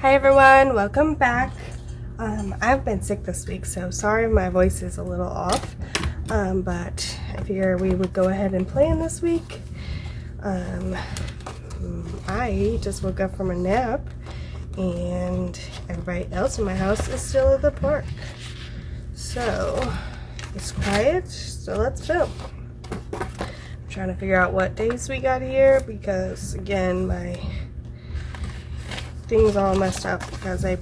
Hi everyone, welcome back. I've been sick this week, so sorry my voice is a little off, but I figure we would go ahead and plan this week. I just woke up from a nap and everybody else in my house is still at the park. So it's quiet, so let's film. I'm trying to figure out what days we got here because again my things all messed up because I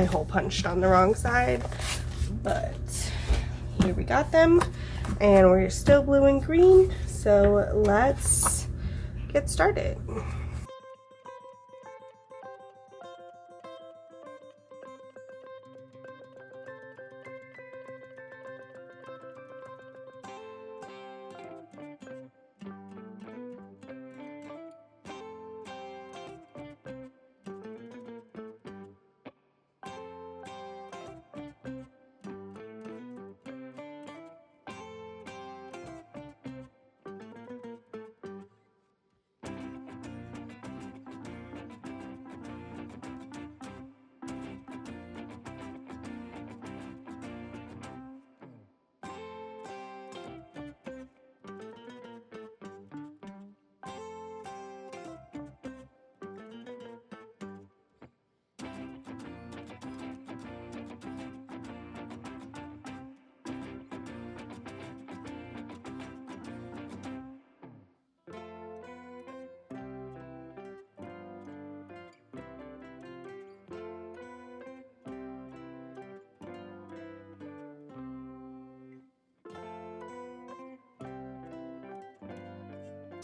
hole punched on the wrong side, but here we got them and we're still blue and green, so let's get started.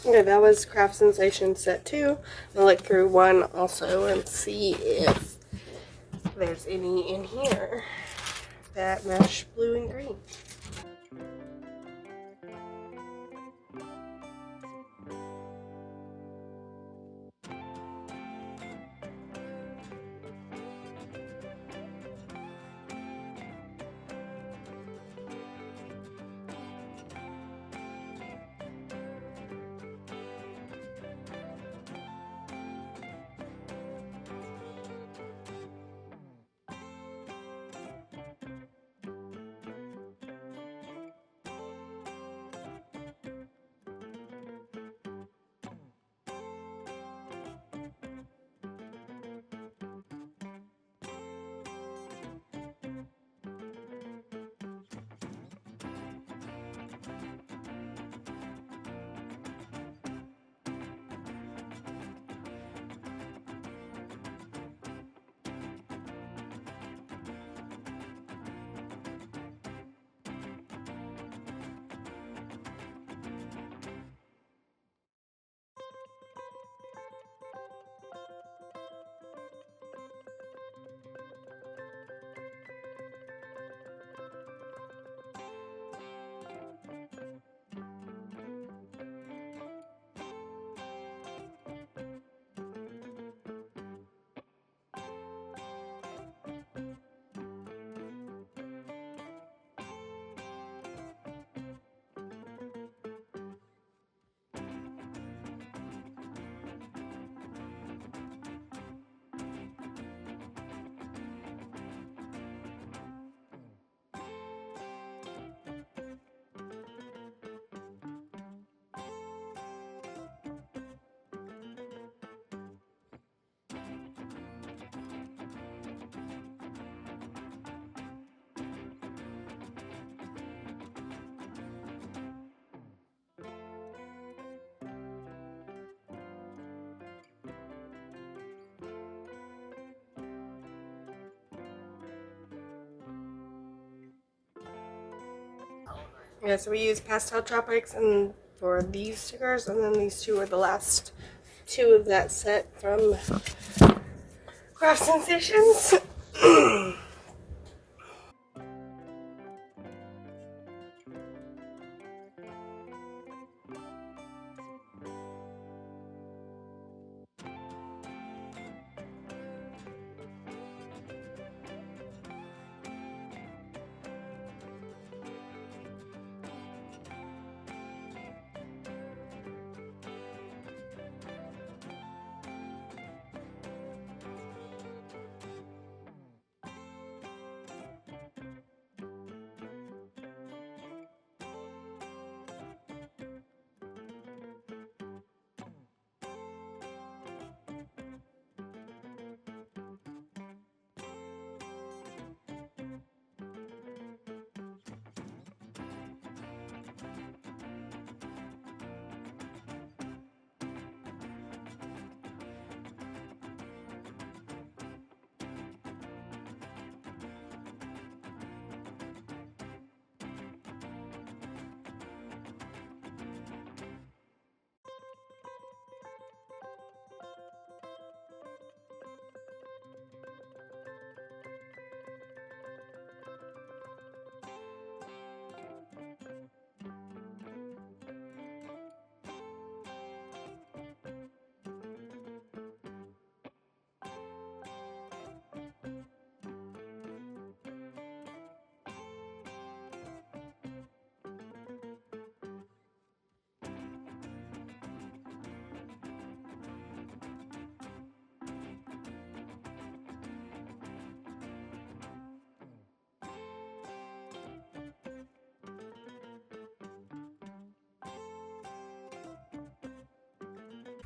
Okay, that was Craft Sensation set 2. I'll look through 1 also and see if there's any in here that mesh blue and green. Yeah, so we use Pastel Tropics and for these stickers, and then these two are the last 2 of that set from Craft Sensations.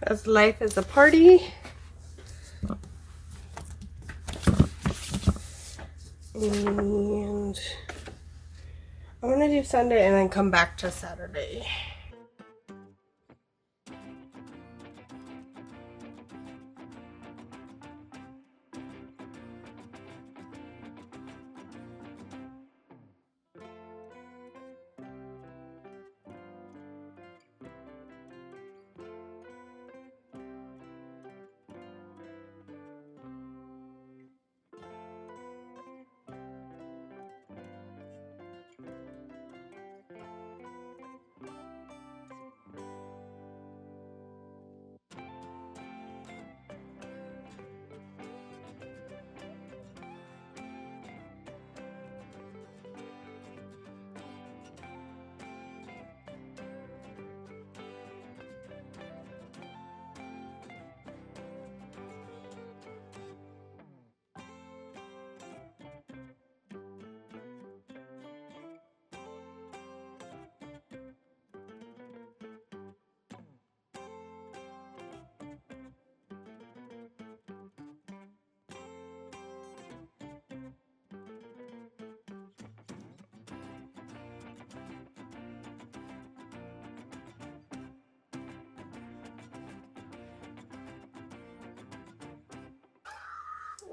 As life is a party. And I'm gonna do Sunday and then come back to Saturday.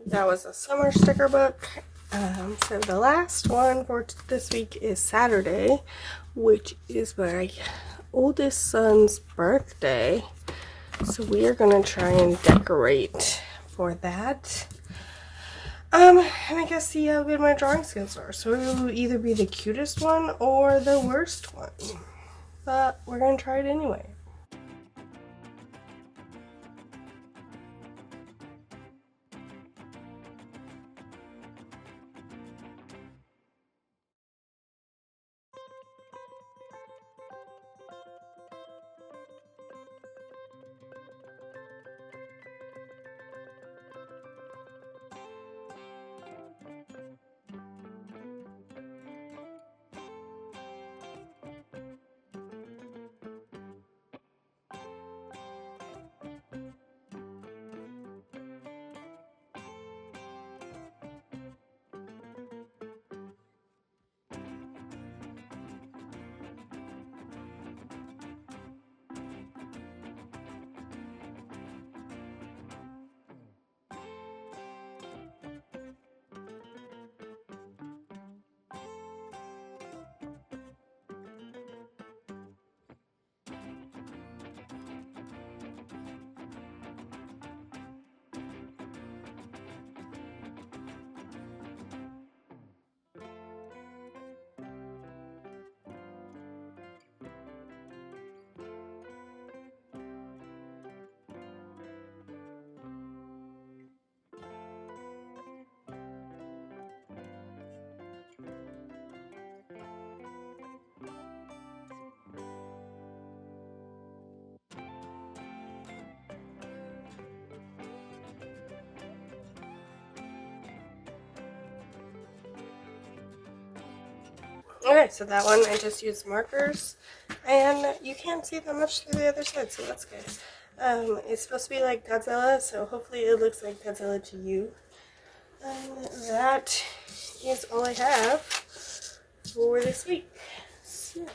That was a summer sticker book. So the last one for this week is Saturday, which is my oldest son's birthday. So we are gonna try and decorate for that. And I guess see how good my drawing skills are. So it will either be the cutest one or the worst one. But we're gonna try it anyway. Okay, so that one I just used markers, and you can't see that much through the other side, so that's good. It's supposed to be like Godzilla, so hopefully it looks like Godzilla to you. That is all I have for this week. So,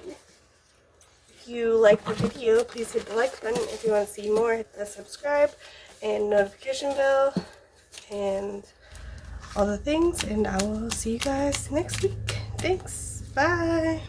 if you like the video, please hit the like button. If you want to see more, hit the subscribe and notification bell and all the things, and I will see you guys next week. Thanks. Bye.